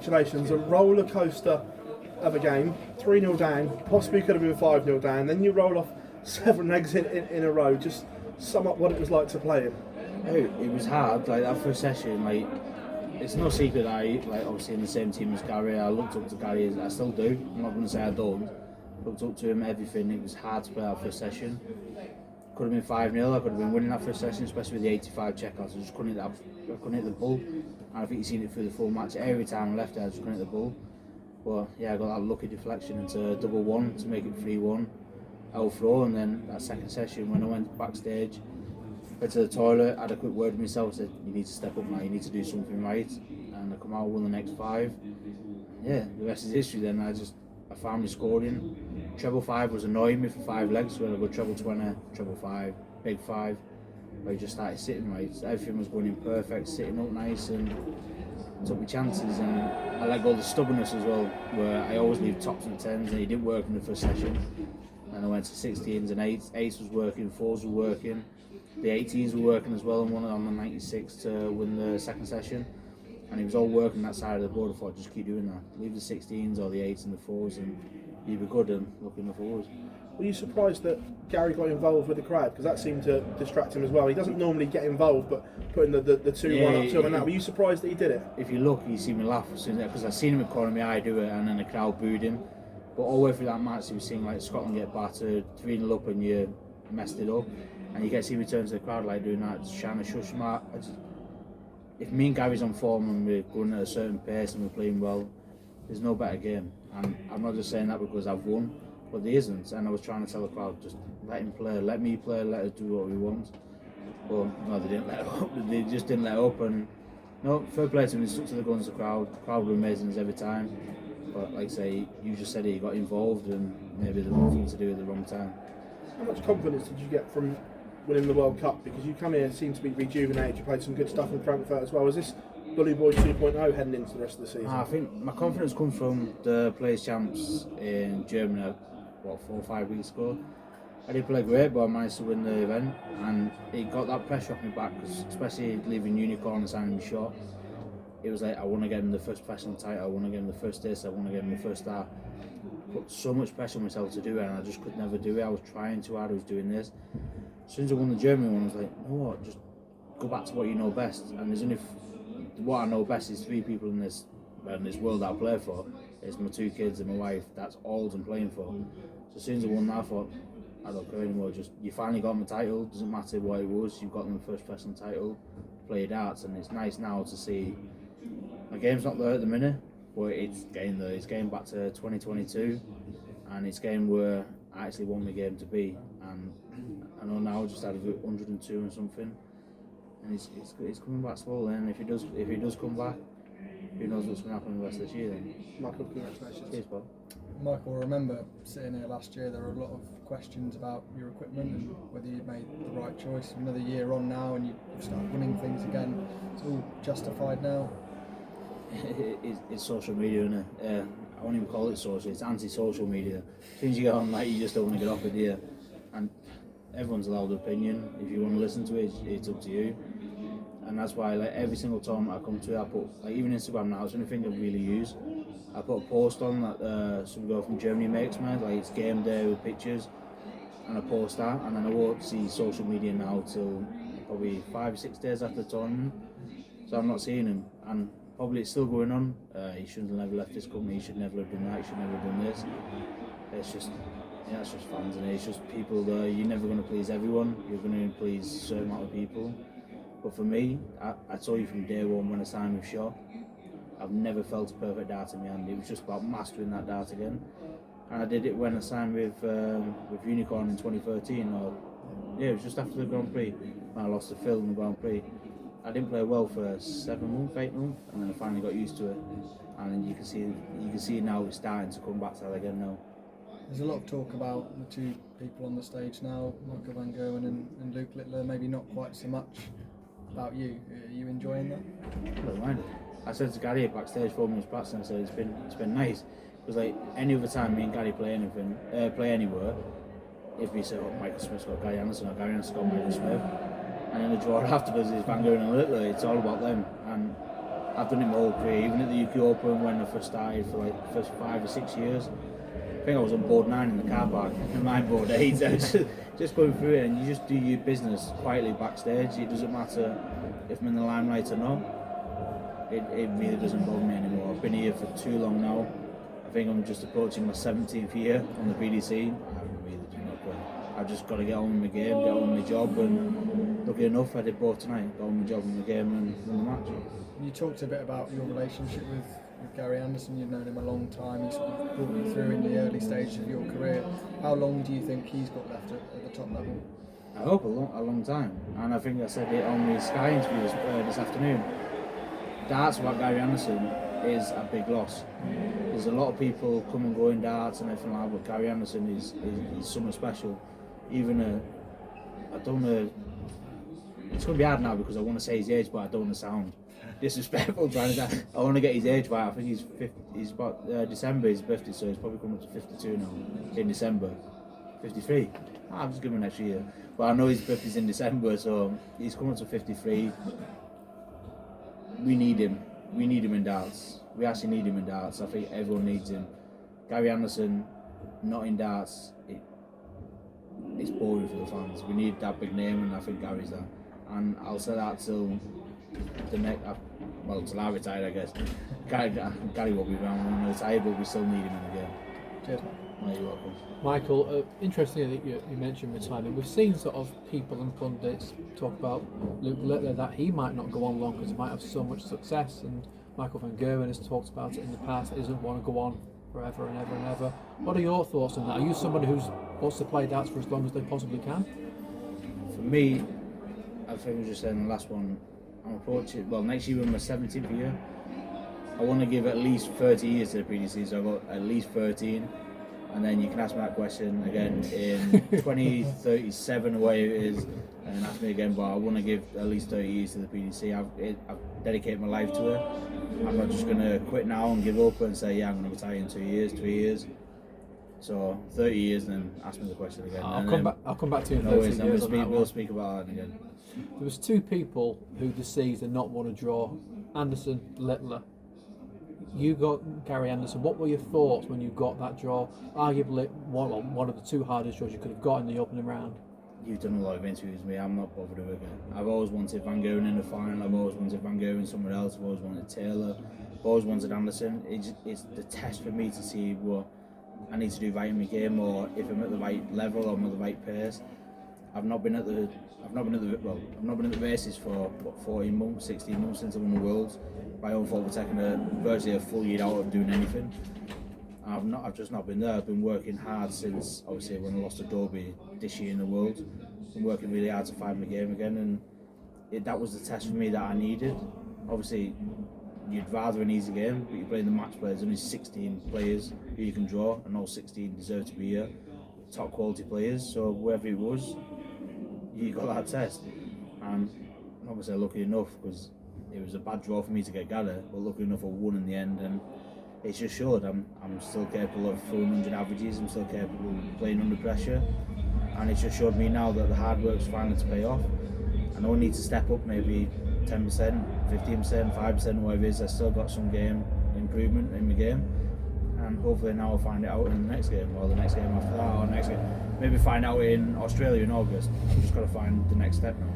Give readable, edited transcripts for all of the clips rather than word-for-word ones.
congratulations, a roller coaster of a game, 3-0 down, possibly could have been 5-0 down, then you roll off 7 legs in a row. Just sum up what it was like to play him. It was hard, like that first session, like it's no secret that I, like obviously in the same team as Gary, I looked up to Gary, I still do, I'm not going to say I don't, looked up to him, everything. It was hard to play that first session. Could have been 5-0, I could have been winning that first session, especially with the 85 checkouts. I just couldn't hit the ball, and I think you've seen it through the full match. Every time I left there, I just couldn't hit the ball. But yeah, I got that lucky deflection into double one to make it 3-1 out throw, and then that second session when I went backstage, went to the toilet, had a quick word with myself, said you need to step up now, you need to do something right, and I come out, won the next 5. Yeah, the rest is history. Then I finally scored in. Treble 5 was annoying me for 5 legs, so I go treble 20, treble 5, big 5, where I just started sitting right. So everything was going in perfect, sitting up nice, and took my chances. And I let go of the stubbornness as well, where I always leave tops and 10s, and it didn't work in the first session. And I went to 16s and 8s. 8s was working, 4s were working. The 18s were working as well, and won it on the 96 to win the second session. And it was all working that side of the board. I thought, just keep doing that. Leave the 16s or the 8s and the 4s, and you'd be good. And lucky enough it was. Were you surprised that Gary got involved with the crowd? Because that seemed to distract him as well. He doesn't normally get involved, but putting the 2-1 up to him and that. Were you surprised that he did it? If you look, you see me laugh as soon as, because I seen him at corner of my eye do it, and then the crowd booed him. But all the way through that match, he was seeing like Scotland get battered, 3-0 up, and you messed it up. And you get to see me turn to the crowd like doing that, just trying to shush him out. If me and Gary's on form and we're going at a certain pace and we're playing well, there's no better game. And I'm not just saying that because I've won, but there isn't. And I was trying to tell the crowd, just let him play, let me play, let us do what we want. But no, they didn't let up. They just didn't let up. And no, fair play to them. They stuck to the guns. The crowd were amazing as every time. But like I say, you just said it. You got involved, and maybe the wrong thing to do at the wrong time. How much confidence did you get from winning the World Cup? Because you come here, seem to be rejuvenated. You played some good stuff in Frankfurt as well. Is this Bully Boys 2.0 heading into the rest of the season? I think my confidence comes from the Players Champs in Germany, 4 or 5 weeks ago. I did play great, but I managed to win the event, and it got that pressure off my back, because especially leaving Unicorn and signing me short, it was like I want to get him the first professional title, I want to get him the first this, I want to get him the first that. Put so much pressure on myself to do it, and I just could never do it. I was trying too hard, I was doing this. As soon as I won the German one, I was like, you know what, just go back to what you know best. And there's only what I know best is 3 people in this world that I play for. It's my 2 kids and my wife. That's all I'm playing for. So as soon as I won that, I thought, I don't care anymore. Just you finally got my title. Doesn't matter what it was. You've got my first professional title. Play darts, and it's nice now to see. My game's not there at the minute, but it's getting there. It's getting back to 2022, and it's getting where I actually want my game to be. And I know now I just had 102 and something, and it's coming back slowly. And if he does come back, who knows what's going to happen the rest of this year then. Michael, congratulations. Cheers, Bob. Michael, I remember sitting here last year, there were a lot of questions about your equipment and whether you'd made the right choice. Another year on now, and you've started winning things again. It's all justified now. It's social media, isn't it? I won't even call it social, it's anti-social media. As soon as you get on, like, you just don't want to get off it, do you? And everyone's allowed an opinion. If you want to listen to it, it's up to you. And that's why, like, every single tournament I come to, I put, like, even Instagram now, it's the only thing I really use. I put a post on that some girl from Germany makes me, like, it's game day with pictures, and I post that, and then I won't see social media now till probably 5 or 6 days after the tournament. So I'm not seeing him, and probably it's still going on. He shouldn't have never left this company, he should never have done that, he should never have done this. It's just, yeah, it's just fans, and it's just people that you're never going to please everyone, you're going to please a certain amount of people. But for me, I told you from day one when I signed with Shaw, I've never felt a perfect dart in my hand. It was just about mastering that dart again. And I did it when I signed with Unicorn in 2013. It was just after the Grand Prix when I lost to Phil in the Grand Prix. I didn't play well for 7 months, 8 months, and then I finally got used to it. And you can see now it's starting to come back to that again now. There's a lot of talk about the 2 people on the stage now, Michael Van Gerwen and Luke Littler, maybe not quite so much about you. Are you enjoying that? I don't mind. I said to Gary backstage 4 minutes past, and I said it's been nice. Because like any other time me and Gary play anywhere, if we say, oh, Michael Smith's got Gary Anderson or Gary Anderson's got Michael Smith, and then the draw afterwards is Van Gerwen and Littler, it's all about them. And I've done it my whole career, even at the UK Open when I first started for like the first 5 or 6 years. I think I was on board 9 in the car park, and mine board 8. I was just going through it, and you just do your business quietly backstage. It doesn't matter if I'm in the limelight or not. It really doesn't bother me anymore. I've been here for too long now. I think I'm just approaching my 17th year on the PDC. I really do not care. I've just got to get on with my game, get on with my job, and lucky enough I did both tonight. Got on with my job and my game and won the match. You talked a bit about your relationship with Gary Anderson. You've known him a long time. He's sort of brought you through in the early stages of your career. How long do you think he's got left at the top level? I hope a long time. And I think I said it on the Sky interview this afternoon. Darts without Gary Anderson is a big loss. There's a lot of people come and go in darts and everything like that, but Gary Anderson is something special. Even I don't know. It's going to be hard now because I want to say his age, but I don't want to sound disrespectful. I want to get his age right. I think he's about December his birthday, so he's probably coming up to 52 now in December. 53. I'm just giving him an extra year. But I know his birthday's in December, so he's coming up to 53. We need him. We need him in darts. We actually need him in darts. I think everyone needs him. Gary Anderson, not in darts, it's boring for the fans. We need that big name, and I think Gary's that. And I'll say that till the next, till I retire, I guess. Gary will be around when I retire, but we still need him in the game. Cheers. Oh, you're welcome. Michael, interestingly that you mentioned retirement. We've seen sort of people and pundits talk about Luke Littler that he might not go on long because he might have so much success, and Michael van Gerwen has talked about it in the past. He doesn't want to go on forever and ever and ever. What are your thoughts on that? Are you somebody who wants to play darts for as long as they possibly can? For me, I think I was just saying the last one, I'm approaching, next year in my 17th year, I want to give at least 30 years to the PDC, so I've got at least 13. And then you can ask me that question again in 2037 or whatever it is, and ask me again. But I want to give at least 30 years to the PDC. I've dedicated my life to it. I'm not just going to quit now and give up and say, yeah, I'm going to retire in 2 years, 3 years. So 30 years, and then ask me the question again. I'll come back to you in 30 years. We'll speak about that again. There was 2 people who this season not want to draw, Anderson, Littler. You got Gary Anderson. What were your thoughts when you got that draw? Arguably one of the 2 hardest draws you could have got in the opening round. You've done a lot of interviews with me. I'm not bothered with it. I've always wanted Van Gerwen in the final. I've always wanted Van Gerwen somewhere else. I've always wanted Taylor. I've always wanted Anderson. It's the test for me to see what I need to do right in my game, or if I'm at the right level or I'm at the right pace. I've not been at the races for 14 months, 16 months since I won the Worlds. My own fault for taking virtually a full year out of doing anything. I've just not been there. I've been working hard since obviously when I lost to Dobie this year in the Worlds. Been working really hard to find my game again, and that was the test for me that I needed. Obviously, you'd rather an easy game, but you're playing the match players. There's only 16 players who you can draw, and all 16 deserve to be here. Top quality players. So whoever it was, you got that test. And obviously, lucky enough, because it was a bad draw for me to get Gallagher, but lucky enough I won in the end, and it's just showed I'm still capable of throwing 100 averages. I'm still capable of playing under pressure, and it just showed me now that the hard work's finally to pay off. I know I need to step up maybe 10%, 15%, 5%, whatever it is. I still got some game improvement in my game, and hopefully now I'll find it out in the next game, or the next game after that, or next game. Maybe find out in Australia in August. I've just got to find the next step now.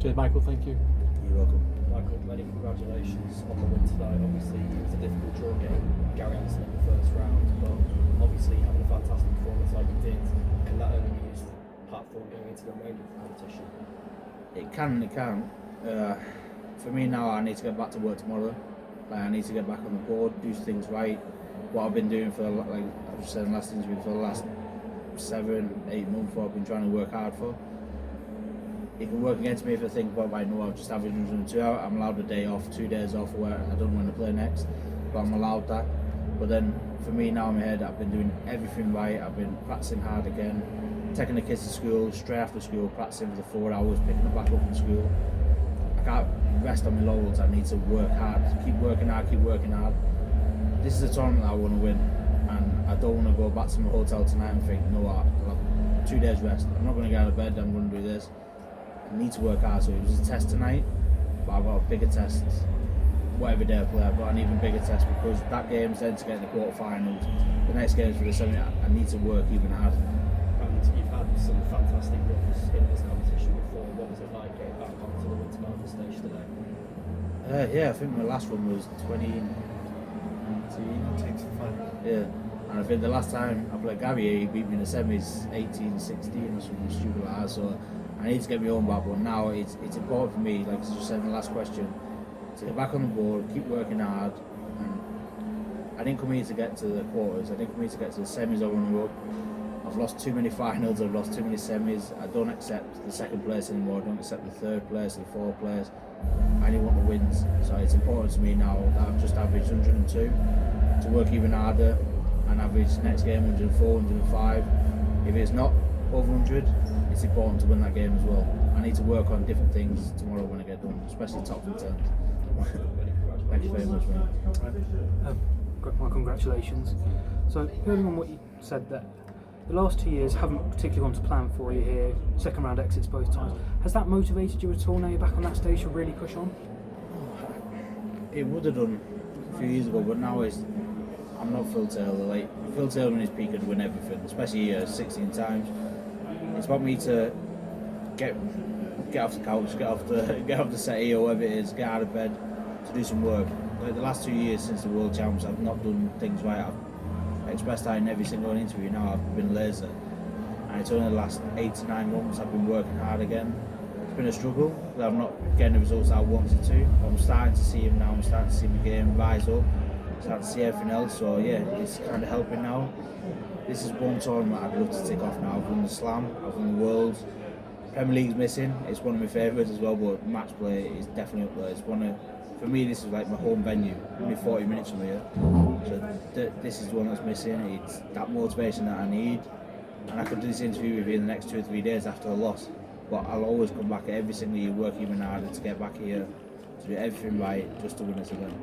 Cheers, Michael. Thank you. You're welcome. Michael, many congratulations on the win tonight. Obviously, it was a difficult draw getting Gary Anderson in the first round, but obviously having a fantastic performance like you did, can that only be used platform going into the remainder of the competition? It can. For me now, I need to get back to work tomorrow. I need to get back on the board, do things right. What I've been doing for, like I've said in the last interview, for the last 7-8 months, what I've been trying to work hard for. It can work against me if I think, well, I know I've just averaged 102 out. I'm allowed a day off, 2 days off where I don't want to play next, but I'm allowed that. But then for me now in my head, I've been doing everything right. I've been practicing hard again, taking the kids to school, straight after school, practicing for the 4 hours, picking them back up from school. I can't rest on my laurels. I need to work hard, keep working hard. This is a tournament that I want to win, and I don't want to go back to my hotel tonight and think, no, I'll have 2 days rest. I'm not going to get out of bed, I'm going to do this. I need to work hard, so it was a test tonight, but I've got a bigger test whatever day I play, I've got an even bigger test because that game's then to get in the quarterfinals. The next game's for the semi. I need to work even harder. And you've had some fantastic runs in this competition before. What was it like getting back onto the Winter Melbourne stage today? Yeah, I think my last one was 2019. Yeah, and I think the last time I played Gary, he beat me in the semis 18-16 or something stupid like that. So I need to get my own back, but now it's important for me, like I just said in the last question, to get back on the board, keep working hard. And I didn't come here to get to the quarters, I didn't come here to get to the semis or run up. I've lost too many finals, I've lost too many semis. I don't accept the second place anymore, I don't accept the third place, the fourth place. I only want the wins, so it's important to me now that I've just averaged 102 to work even harder and average next game 104, 105. If it's not over 100, it's important to win that game as well. I need to work on different things tomorrow when I get done, especially top returns. Thank you very much, mate. My congratulations. So, building on what you said there, the last 2 years haven't particularly gone to plan for you here, second round exits both times. Has that motivated you at all now you're back on that stage to really push on? It would have done a few years ago, but now I'm not Phil Taylor. Like Phil Taylor in his peak could win everything, especially 16 times. It's about me to get off the couch, get off the settee or whatever it is, get out of bed to do some work. Like the last 2 years since the World Champs, I've not done things right. I've expressed that in every single interview. Now I've been lazy, and it's only the last 8 to 9 months I've been working hard again. It's been a struggle, but I'm not getting the results I wanted to. But I'm starting to see him now. I'm starting to see my game rise up. Starting to see everything else. So yeah, it's kind of helping now. This is one tournament I'd love to tick off now. I've won the Slam, I've won the Worlds. Premier League's missing. It's one of my favourites as well, but Matchplay is definitely up there. It's for me, this is like my home venue. Only 40 minutes from here. So this is the one that's missing. It's that motivation that I need. And I could do this interview with you in the next 2 or 3 days after a loss. But I'll always come back every single year, work even harder to get back here, to do everything right, just to win us again.